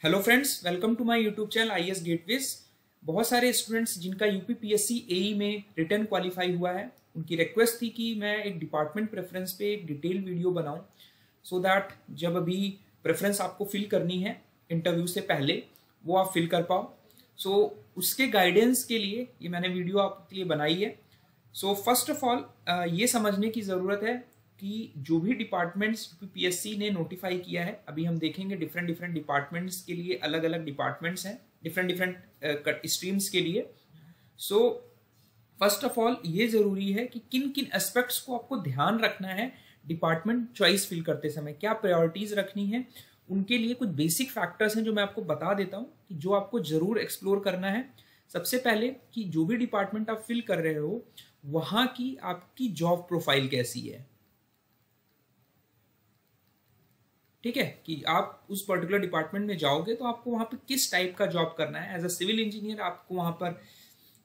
Hello friends, welcome to my YouTube channel IAS Gateways. बहुत सारे students जिनका UPPSC एई में रिटर्न क्वालिफाई हुआ है, उनकी रिक्वेस्ट थी कि मैं एक डिपार्टमेंट प्रेफरेंस पे एक डिटेल वीडियो बनाऊं, सो दैट जब अभी प्रेफरेंस आपको फिल करनी है इंटरव्यू से पहले वो आप फिल कर पाओ। सो उसके गाइडेंस के लिए ये मैंने वीडियो आपके लिए बनाई है। सो फर्स्ट ऑफ ऑल ये समझने की ज़रूरत है कि जो भी डिपार्टमेंट्स पीएससी ने नोटिफाई किया है, अभी हम देखेंगे डिफरेंट डिपार्टमेंट्स के लिए अलग अलग डिपार्टमेंट्स हैं, डिफरेंट स्ट्रीम्स के लिए। सो फर्स्ट ऑफ ऑल ये ज़रूरी है कि किन किन एस्पेक्ट्स को आपको ध्यान रखना है डिपार्टमेंट चॉइस फिल करते समय, क्या प्रायोरिटीज़ रखनी है। उनके लिए कुछ बेसिक फैक्टर्स हैं जो मैं आपको बता देता हूँ कि जो आपको ज़रूर एक्सप्लोर करना है। सबसे पहले कि जो भी डिपार्टमेंट आप फिल कर रहे हो वहाँ की आपकी जॉब प्रोफाइल कैसी है। ठीक है, कि आप उस पर्टिकुलर डिपार्टमेंट में जाओगे तो आपको वहाँ पे किस टाइप का जॉब करना है। एज अ सिविल इंजीनियर आपको वहाँ पर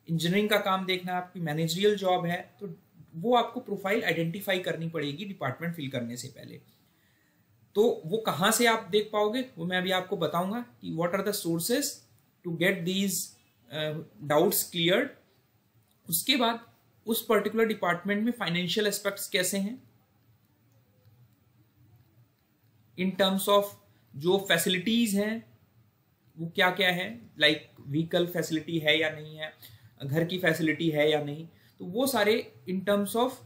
इंजीनियरिंग का काम देखना है, आपकी मैनेजरियल जॉब है, तो वो आपको प्रोफाइल आइडेंटिफाई करनी पड़ेगी डिपार्टमेंट फिल करने से पहले। तो वो कहाँ से आप देख पाओगे वो मैं अभी आपको बताऊंगा कि what are the sources to get these doubts cleared. उसके बाद उस पर्टिकुलर डिपार्टमेंट में फाइनेंशियल एस्पेक्ट्स कैसे हैं इन टर्म्स ऑफ जो फैसिलिटीज़ हैं वो क्या क्या है, लाइक व्हीकल फैसिलिटी है या नहीं है, घर की फैसिलिटी है या नहीं, तो वो सारे इन टर्म्स ऑफ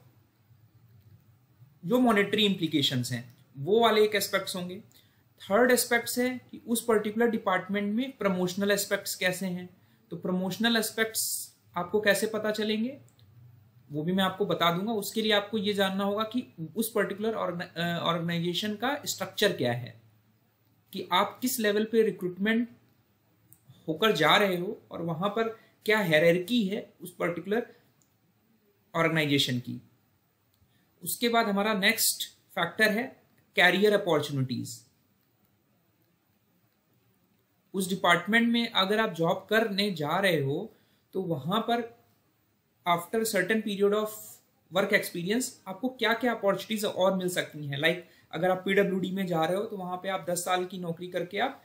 जो मॉनेटरी इम्प्लीकेशंस हैं वो वाले एक एस्पेक्ट्स होंगे। थर्ड एस्पेक्ट्स है कि उस पर्टिकुलर डिपार्टमेंट में प्रमोशनल एस्पेक्ट्स कैसे हैं, तो प्रमोशनल एस्पेक्ट्स आपको कैसे पता चलेंगे वो भी मैं आपको बता दूंगा। उसके लिए आपको ये जानना होगा कि उस पर्टिकुलर ऑर्गेनाइजेशन का स्ट्रक्चर क्या है, कि आप किस लेवल पे रिक्रूटमेंट होकर जा रहे हो और वहां पर क्या हायरार्की है उस पर्टिकुलर ऑर्गेनाइजेशन की। उसके बाद हमारा नेक्स्ट फैक्टर है कैरियर अपॉर्चुनिटीज। उस डिपार्टमेंट में अगर आप जॉब करने जा रहे हो तो वहां पर after certain period of work experience आपको क्या क्या अपॉर्चुनिटीज और मिल सकती हैं। लाइक अगर आप पीडब्ल्यूडी में जा रहे हो तो वहां पे आप 10 साल की नौकरी करके आप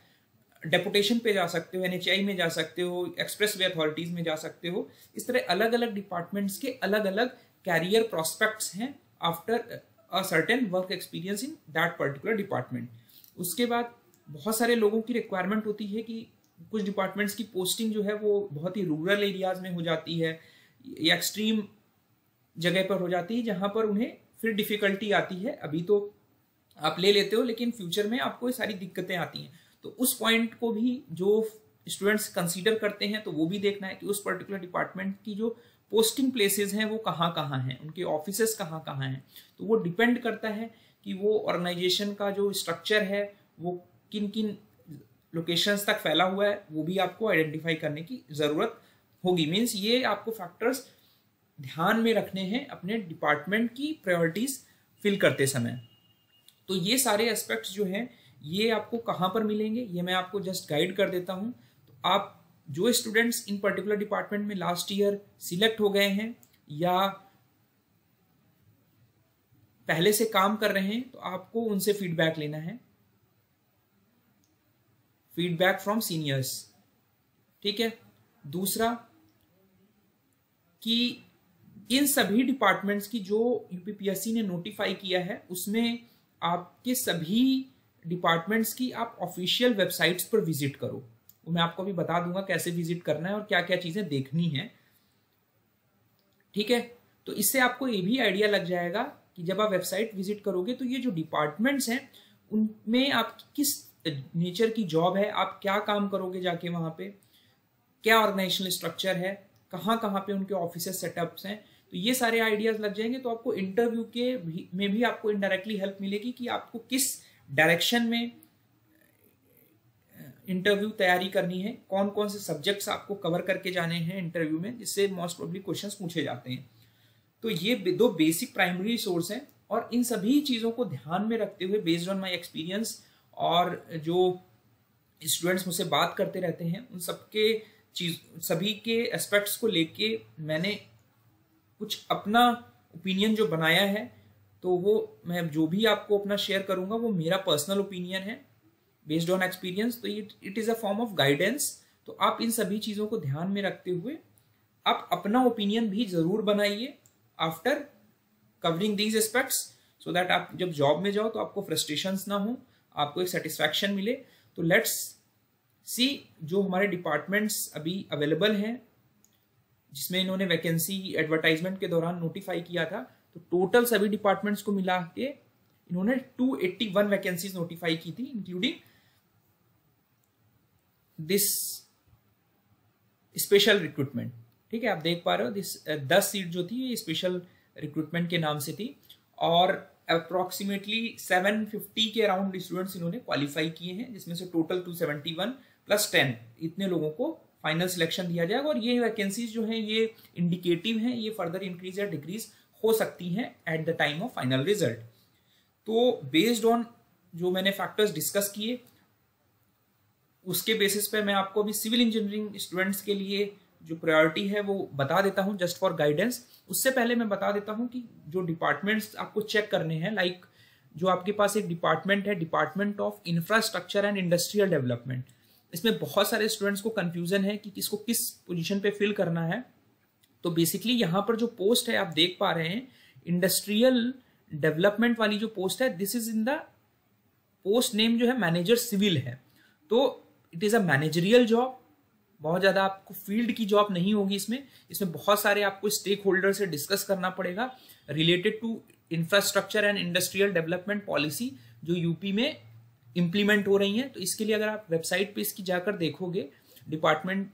डेपुटेशन पे जा सकते हो, एनएचआई में जा सकते हो, एक्सप्रेस वे अथॉरिटीज में जा सकते हो। इस तरह अलग अलग डिपार्टमेंट्स के अलग अलग कैरियर प्रोस्पेक्ट्स हैं after a certain work experience in that particular department. उसके बाद बहुत सारे लोगों की रिक्वायरमेंट होती है कि कुछ डिपार्टमेंट्स की पोस्टिंग जो है वो बहुत ही रूरल एरियाज में हो जाती है या एक्सट्रीम जगह पर हो जाती है जहां पर उन्हें फिर डिफिकल्टी आती है। अभी तो आप ले लेते हो लेकिन फ्यूचर में आपको ये सारी दिक्कतें आती हैं, तो उस पॉइंट को भी जो स्टूडेंट्स कंसीडर करते हैं तो वो भी देखना है कि उस पर्टिकुलर डिपार्टमेंट की जो पोस्टिंग प्लेसेस हैं वो कहाँ हैं, उनके ऑफिसेस कहाँ हैं। तो वो डिपेंड करता है कि वो ऑर्गेनाइजेशन का जो स्ट्रक्चर है वो किन किन लोकेशंस तक फैला हुआ है, वो भी आपको आइडेंटिफाई करने की ज़रूरत होगी। मीन्स ये आपको फैक्टर्स ध्यान में रखने हैं अपने डिपार्टमेंट की प्रायोरिटीज फिल करते समय। तो ये सारे एस्पेक्ट्स जो हैं ये आपको कहाँ पर मिलेंगे ये मैं आपको जस्ट गाइड कर देता हूँ। तो आप जो स्टूडेंट्स इन पर्टिकुलर डिपार्टमेंट में लास्ट ईयर सिलेक्ट हो गए हैं या पहले से काम कर रहे हैं तो आपको उनसे फीडबैक लेना है, फीडबैक फ्रॉम सीनियर्स। ठीक है। दूसरा कि इन सभी डिपार्टमेंट्स की जो यूपीपीएससी ने नोटिफाई किया है उसमें आपके सभी डिपार्टमेंट्स की आप ऑफिशियल वेबसाइट्स पर विजिट करो। वो मैं आपको अभी बता दूंगा कैसे विजिट करना है और क्या क्या चीजें देखनी है। ठीक है, तो इससे आपको ये भी आइडिया लग जाएगा कि जब आप वेबसाइट विजिट करोगे तो ये जो डिपार्टमेंट्स हैं उनमें आपकी किस नेचर की जॉब है, आप क्या काम करोगे जाके वहां पे, क्या ऑर्गेनाइजेशनल स्ट्रक्चर है, कहाँ पे उनके ऑफिसेस सेटअप्स हैं। तो ये सारे आइडियाज लग जाएंगे तो आपको इंटरव्यू में भी आपको इनडायरेक्टली हेल्प मिलेगी कि आपको किस डायरेक्शन में इंटरव्यू तैयारी करनी है, कौन कौन से सब्जेक्ट्स आपको कवर करके जाने हैं इंटरव्यू में, जिससे मोस्ट प्रोबेबली क्वेश्चंस पूछे जाते हैं। तो ये दो बेसिक प्राइमरी सोर्स हैं और इन सभी चीज़ों को ध्यान में रखते हुए बेस्ड ऑन माई एक्सपीरियंस और जो स्टूडेंट्स मुझसे बात करते रहते हैं उन सबके सभी के एस्पेक्ट्स को लेके मैंने कुछ अपना ओपिनियन जो बनाया है। तो वो मैं जो भी आपको अपना शेयर करूंगा वो मेरा पर्सनल ओपिनियन है, बेस्ड ऑन एक्सपीरियंस, तो it is a form of guidance. तो आप इन सभी चीजों को ध्यान में रखते हुए आप अपना ओपिनियन भी जरूर बनाइए after covering these aspects, so that आप जब जॉब में जाओ तो आपको फ्रस्ट्रेशंस ना हो, आपको एक सेटिस्फैक्शन मिले। तो लेट्स सी जो हमारे डिपार्टमेंट्स अभी अवेलेबल हैं, जिसमें इन्होंने वैकेंसी एडवर्टाइजमेंट के दौरान नोटिफाई किया था, तो टोटल सभी डिपार्टमेंट्स को मिला के इन्होंने 281 वैकेंसीज नोटिफाई की थी, इंक्लूडिंग दिस स्पेशल रिक्रूटमेंट। ठीक है, आप देख पा रहे हो, 10 सीट जो थी ये स्पेशल रिक्रूटमेंट के नाम से थी, और अप्रोक्सीमेटली 750 के अराउंड स्टूडेंट्स इन्होंने क्वालिफाई किए हैं, जिसमें से टोटल 271 प्लस 10 इतने लोगों को फाइनल सिलेक्शन दिया जाएगा। और ये वैकेंसीज जो हैं ये इंडिकेटिव हैं, ये फर्दर इंक्रीज या डिक्रीज हो सकती हैं at the time of final result. तो बेस्ड ऑन जो मैंने फैक्टर्स डिस्कस किए, उसके बेसिस पे मैं आपको अभी सिविल इंजीनियरिंग स्टूडेंट्स के लिए जो प्रायोरिटी है वो बता देता हूं, जस्ट फॉर गाइडेंस। उससे पहले मैं बता देता हूं कि जो डिपार्टमेंट्स आपको चेक करने हैं, लाइक जो आपके पास एक डिपार्टमेंट है, department of infrastructure and industrial development. इसमें बहुत सारे स्टूडेंट्स को कंफ्यूजन है कि किसको किस पोजीशन पे फिल करना है। तो बेसिकली यहाँ पर जो पोस्ट है आप देख पा रहे हैं, इंडस्ट्रियल डेवलपमेंट वाली जो पोस्ट है, this is in the post name जो है मैनेजर सिविल है। तो it is a managerial job, बहुत ज्यादा आपको फील्ड की जॉब नहीं होगी इसमें बहुत सारे आपको स्टेक होल्डर से डिस्कस करना पड़ेगा related to infrastructure and industrial development policy जो यूपी में इंप्लीमेंट हो रही है। तो इसके लिए अगर आप वेबसाइट पे इसकी जाकर देखोगे डिपार्टमेंट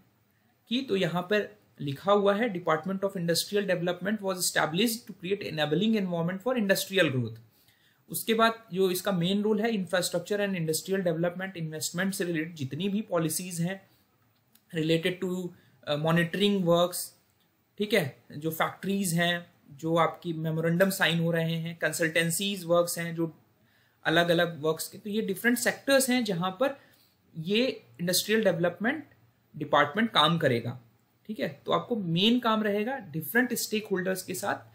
की, तो यहाँ पर लिखा हुआ है, department of industrial development was established to create enabling environment for industrial growth. उसके बाद जो इसका मेन रोल है, infrastructure and industrial development, investment से रिलेटेड जितनी भी पॉलिसीज हैं रिलेटेड टू मॉनिटरिंग वर्क्स, ठीक है, जो फैक्ट्रीज हैं, जो आपकी मेमोरेंडम साइन हो रहे हैं, कंसल्टेंसीज वर्क्स हैं, जो अलग अलग वर्क्स के, तो ये डिफरेंट सेक्टर्स हैं जहां पर ये इंडस्ट्रियल डेवलपमेंट डिपार्टमेंट काम करेगा। ठीक है, तो आपको मेन काम रहेगा डिफरेंट स्टेक होल्डर्स के साथ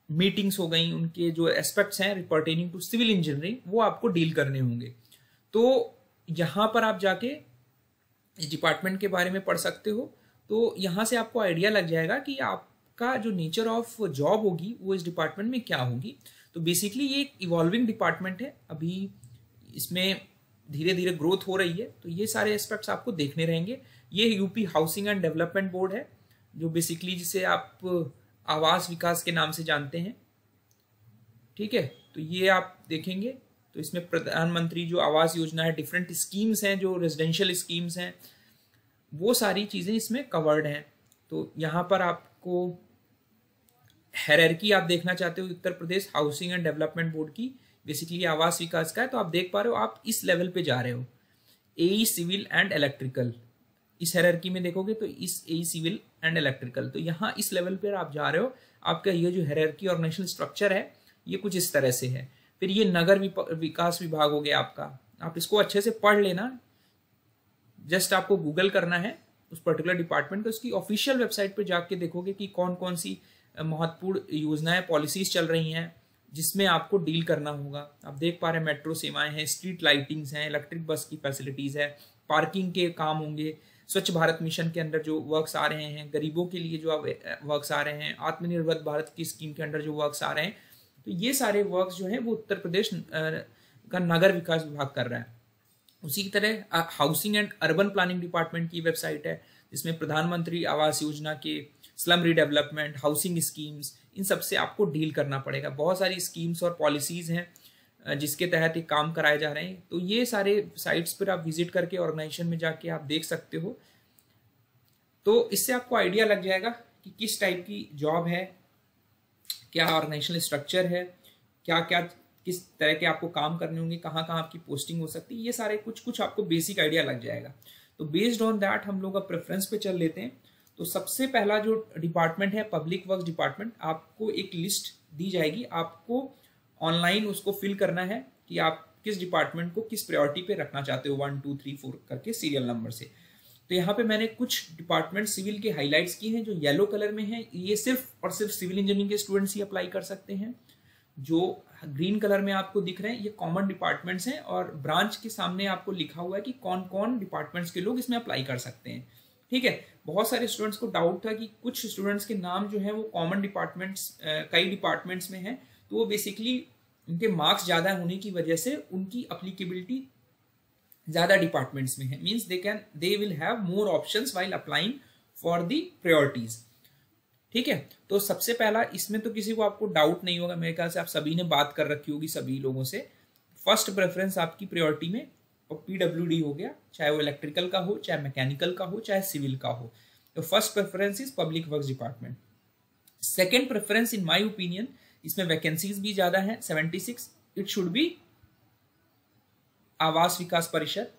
मीटिंग्स हो गई, उनके जो एस्पेक्ट्स हैं रिपर्टेनिंग टू सिविल इंजीनियरिंग वो आपको डील करने होंगे। तो यहां पर आप जाके इस डिपार्टमेंट के बारे में पढ़ सकते हो। तो यहाँ से आपको आइडिया लग जाएगा कि आपका जो नेचर ऑफ जॉब होगी वो इस डिपार्टमेंट में क्या होगी। तो बेसिकली ये एक इवॉल्विंग डिपार्टमेंट है, अभी इसमें धीरे धीरे ग्रोथ हो रही है, तो ये सारे एस्पेक्ट्स आपको देखने रहेंगे। ये UP housing and development board है, जो बेसिकली जिसे आप आवास विकास के नाम से जानते हैं। ठीक है, तो ये आप देखेंगे तो इसमें प्रधानमंत्री जो आवास योजना है, डिफरेंट स्कीम्स हैं, जो रेजिडेंशियल स्कीम्स हैं, वो सारी चीजें इसमें कवर्ड हैं। तो यहाँ पर आपको हायरार्की आप देखना चाहते हो Uttar Pradesh housing and development board की, बेसिकली आवास विकास का है, तो आप देख पा रहे हो आप इस लेवल पे जा रहे हो, एई सिविल एंड इलेक्ट्रिकल। इस हायरार्की में देखोगे तो इस एई सिविल एंड इलेक्ट्रिकल, तो यहाँ इस लेवल पर आप जा रहे हो। आपका ये जो हायरार्की ऑर्गेनाइजेशनल स्ट्रक्चर है ये कुछ इस तरह से है। फिर ये नगर विकास विभाग हो गया आपका, आप इसको अच्छे से पढ़ लेना, जस्ट आपको गूगल करना है उस पर्टिकुलर डिपार्टमेंट को, उसकी ऑफिशियल वेबसाइट पे जाके देखोगे कि कौन कौन सी महत्वपूर्ण योजनाएं पॉलिसीज चल रही हैं जिसमें आपको डील करना होगा। आप देख पा रहे हैं मेट्रो सेवाएं हैं, स्ट्रीट लाइटिंग्स हैं, इलेक्ट्रिक बस की फैसिलिटीज है, पार्किंग के काम होंगे, स्वच्छ भारत मिशन के अंदर जो वर्क्स आ रहे हैं, गरीबों के लिए जो वर्क्स आ रहे हैं, आत्मनिर्भर भारत की स्कीम के अंडर जो वर्क्स आ रहे हैं, तो ये सारे वर्क्स जो है वो उत्तर प्रदेश का नगर विकास विभाग कर रहा है। उसी की तरह housing and urban planning department की वेबसाइट है, जिसमें प्रधानमंत्री आवास योजना के स्लम रीडेवलपमेंट, हाउसिंग स्कीम्स, इन सब से आपको डील करना पड़ेगा। बहुत सारी स्कीम्स और पॉलिसीज हैं जिसके तहत ये काम कराए जा रहे हैं। तो ये सारे साइट्स पर आप विजिट करके ऑर्गेनाइजेशन में जाके आप देख सकते हो। तो इससे आपको आइडिया लग जाएगा कि किस टाइप की जॉब है, क्या ऑर्गेनाइजेशनल स्ट्रक्चर है, क्या क्या किस तरह के आपको काम करने होंगे, कहाँ कहाँ आपकी पोस्टिंग हो सकती है, ये सारे कुछ आपको बेसिक आइडिया लग जाएगा। तो बेस्ड ऑन दैट हम लोग अब प्रेफरेंस पे चल लेते हैं। तो सबसे पहला जो डिपार्टमेंट है पब्लिक वर्क्स डिपार्टमेंट, आपको एक लिस्ट दी जाएगी, आपको ऑनलाइन उसको फिल करना है कि आप किस डिपार्टमेंट को किस प्रायोरिटी पे रखना चाहते हो, 1 2 3 4 करके सीरियल नंबर से। तो यहाँ पे मैंने कुछ डिपार्टमेंट सिविल के हाईलाइट्स किए हैं जो येलो कलर में है, ये सिर्फ और सिर्फ सिविल इंजीनियरिंग के स्टूडेंट्स ही अप्लाई कर सकते हैं। जो ग्रीन कलर में आपको दिख रहे हैं ये कॉमन डिपार्टमेंट्स हैं, और ब्रांच के सामने आपको लिखा हुआ है कि कौन कौन डिपार्टमेंट्स के लोग इसमें अप्लाई कर सकते हैं। ठीक है, बहुत सारे स्टूडेंट्स को डाउट था कि कुछ स्टूडेंट्स के नाम जो है वो कॉमन डिपार्टमेंट्स कई डिपार्टमेंट्स में हैं, तो वो बेसिकली उनके मार्क्स ज़्यादा होने की वजह से उनकी अप्लीकेबिलिटी ज़्यादा डिपार्टमेंट्स में है, means they will have more options while applying for the priorities. ठीक है, तो सबसे पहला इसमें तो किसी को आपको डाउट नहीं होगा, मेरे ख्याल से आप सभी ने बात कर रखी होगी सभी लोगों से। फर्स्ट प्रेफरेंस आपकी प्रायोरिटी में पीडब्ल्यूडी हो गया, चाहे वो इलेक्ट्रिकल का हो, चाहे मैकेनिकल का हो, चाहे सिविल का हो। तो first preference is public works department. Second preference in my opinion, इसमें वैकेंसीज भी ज्यादा है 76, इट शुड बी आवास विकास परिषद।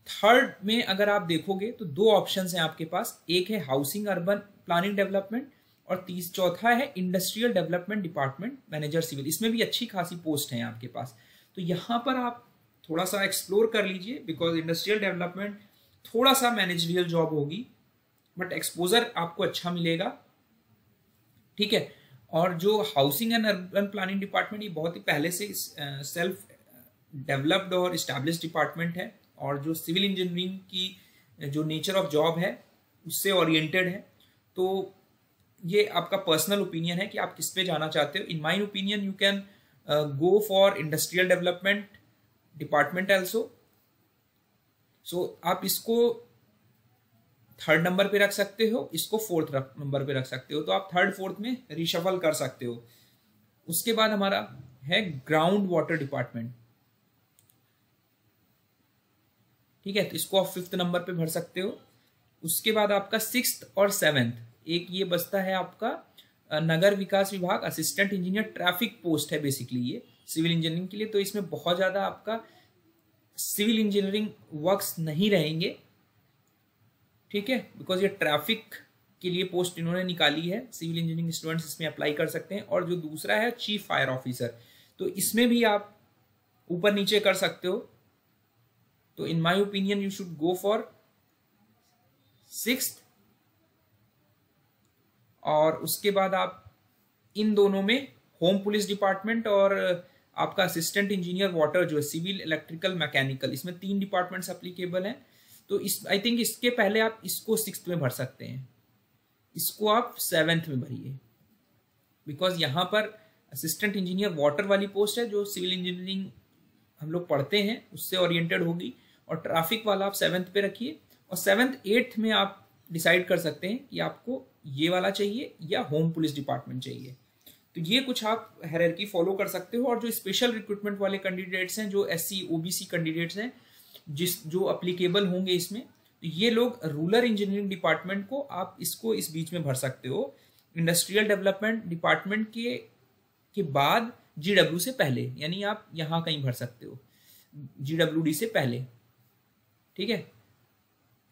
थर्ड में अगर आप देखोगे तो दो ऑप्शंस हैं आपके पास, एक है हाउसिंग अर्बन प्लानिंग डेवलपमेंट और चौथा है industrial development department manager civil. इसमें भी अच्छी खासी पोस्ट है आपके पास, तो यहां पर आप थोड़ा सा एक्सप्लोर कर लीजिए, बिकॉज इंडस्ट्रियल डेवलपमेंट थोड़ा सा मैनेजरियल जॉब होगी बट एक्सपोजर आपको अच्छा मिलेगा। ठीक है, और जो housing and urban planning department ये बहुत ही पहले से सेल्फ डेवलप्ड और इस्टेब्लिश डिपार्टमेंट है, और जो सिविल इंजीनियरिंग की जो नेचर ऑफ जॉब है उससे ओरिएंटेड है। तो ये आपका पर्सनल ओपिनियन है कि आप किस पे जाना चाहते हो। In my opinion you can go for industrial development department also. So आप इसको थर्ड नंबर पे रख सकते हो, इसको फोर्थ नंबर पे रख सकते हो, तो आप थर्ड फोर्थ में रिशफल कर सकते हो। उसके बाद हमारा है ग्राउंड वाटर डिपार्टमेंट। ठीक है, तो इसको आप फिफ्थ नंबर पे भर सकते हो। उसके बाद आपका सिक्स्थ और सेवेंथ, एक ये बचता है आपका नगर विकास विभाग असिस्टेंट इंजीनियर ट्रैफिक पोस्ट है बेसिकली ये सिविल इंजीनियरिंग के लिए। तो इसमें बहुत ज्यादा आपका सिविल इंजीनियरिंग वर्क्स नहीं रहेंगे। ठीक है, बिकॉज ये ट्रैफिक के लिए पोस्ट इन्होंने निकाली है, सिविल इंजीनियरिंग स्टूडेंट्स इसमें अप्लाई कर सकते हैं। और जो दूसरा है चीफ फायर ऑफिसर, तो इसमें भी आप ऊपर नीचे कर सकते हो। तो इन my opinion you should go for sixth, और उसके बाद आप इन दोनों में होम पुलिस डिपार्टमेंट और आपका असिस्टेंट इंजीनियर वाटर जो है सिविल इलेक्ट्रिकल मैकेनिकल, इसमें 3 डिपार्टमेंट्स एप्लीकेबल हैं। तो इस आई थिंक इसके पहले आप इसको सिक्स्थ में भर सकते हैं, इसको आप सेवेंथ में भरिए, बिकॉज यहां पर असिस्टेंट इंजीनियर वाटर वाली पोस्ट है जो सिविल इंजीनियरिंग हम लोग पढ़ते हैं उससे ओरिएंटेड होगी, और ट्रैफिक वाला आप सेवेंथ पे रखिए। और सेवेंथ एट्थ में आप डिसाइड कर सकते हैं कि आपको ये वाला चाहिए या होम पुलिस डिपार्टमेंट चाहिए। तो ये कुछ आप हायरार्की फॉलो कर सकते हो। और जो स्पेशल रिक्रूटमेंट वाले कैंडिडेट्स हैं, जो SC OBC कैंडिडेट्स हैं जो अप्लीकेबल होंगे इसमें, तो ये लोग रूरल इंजीनियरिंग डिपार्टमेंट को आप इसको इस बीच में भर सकते हो, इंडस्ट्रियल डेवलपमेंट डिपार्टमेंट के बाद GW से पहले, यानी आप यहां कहीं भर सकते हो GWD से पहले। ठीक है,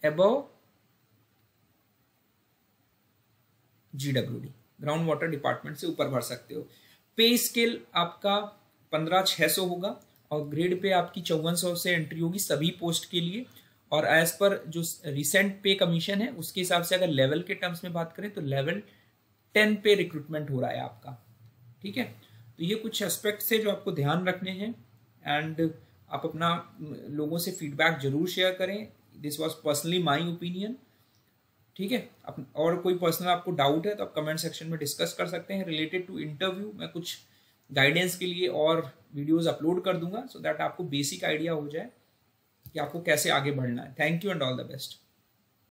above GWD ground water department से ऊपर भर सकते हो। पे स्केल आपका 15,600 होगा और ग्रेड पे आपकी 5400 से एंट्री होगी सभी पोस्ट के लिए। और एज पर जो रिसेंट पे कमीशन है उसके हिसाब से अगर लेवल के टर्म्स में बात करें तो लेवल 10 पे रिक्रूटमेंट हो रहा है आपका। ठीक है, तो ये कुछ एस्पेक्ट्स है जो आपको ध्यान रखने हैं, एंड आप अपना लोगों से फीडबैक जरूर शेयर करें। This was personally my opinion. ठीक है, और कोई पर्सनल आपको डाउट है तो आप कमेंट सेक्शन में डिस्कस कर सकते हैं। रिलेटेड टू इंटरव्यू मैं कुछ गाइडेंस के लिए और वीडियोस अपलोड कर दूंगा, सो दैट आपको बेसिक आइडिया हो जाए कि आपको कैसे आगे बढ़ना है। Thank you and all the best.